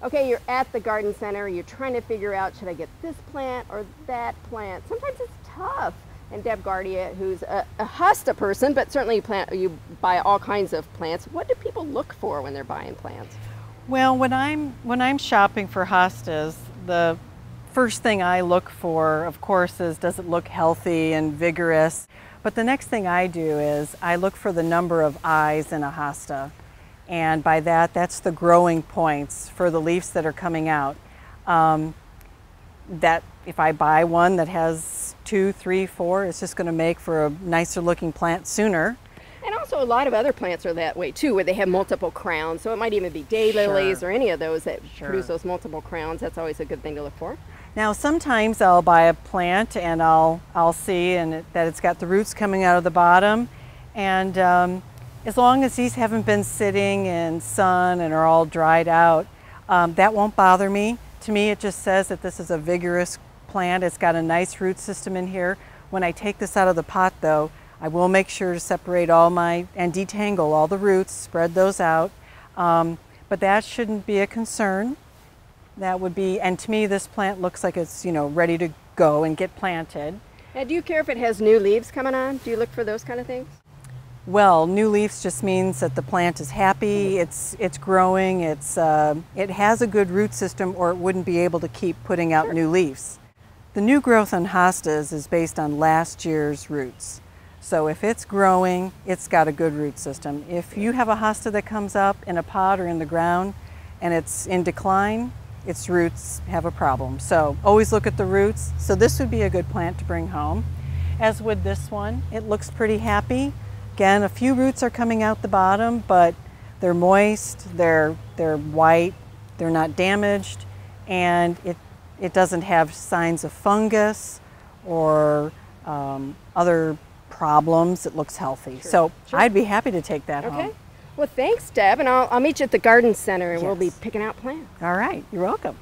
Okay, you're at the garden center, you're trying to figure out, should I get this plant or that plant? Sometimes it's tough. And Deb Guardia, who's a hosta person, but certainly you buy all kinds of plants. What do people look for when they're buying plants? Well, when I'm shopping for hostas, the first thing I look for, of course, is does it look healthy and vigorous? But the next thing I do is I look for the number of eyes in a hosta. And by that, that's the growing points for the leaves that are coming out. That if I buy one that has 2, 3, 4, it's just going to make for a nicer looking plant sooner. And also a lot of other plants are that way too, where they have multiple crowns. So it might even be daylilies or any of those that produce those multiple crowns. That's always a good thing to look for. Now sometimes I'll buy a plant and I'll see that it's got the roots coming out of the bottom, and as long as these haven't been sitting in sun and are all dried out, that won't bother me. To me, it just says that this is a vigorous plant. It's got a nice root system in here. When I take this out of the pot though, I will make sure to separate and detangle all the roots, spread those out. But that shouldn't be a concern. That would be, and to me this plant looks like it's, ready to go and get planted. Now, do you care if it has new leaves coming on? Do you look for those kind of things? Well, new leaves just means that the plant is happy, it's growing, it has a good root system, or it wouldn't be able to keep putting out new leaves. The new growth on hostas is based on last year's roots. So if it's growing, it's got a good root system. If you have a hosta that comes up in a pot or in the ground and it's in decline, its roots have a problem. So always look at the roots. So this would be a good plant to bring home. As with this one, it looks pretty happy. Again, a few roots are coming out the bottom, but they're moist, they're white, they're not damaged, and it doesn't have signs of fungus or other problems. It looks healthy. So I'd be happy to take that home. Well, thanks, Deb, and I'll meet you at the garden center, and we'll be picking out plants. All right, you're welcome.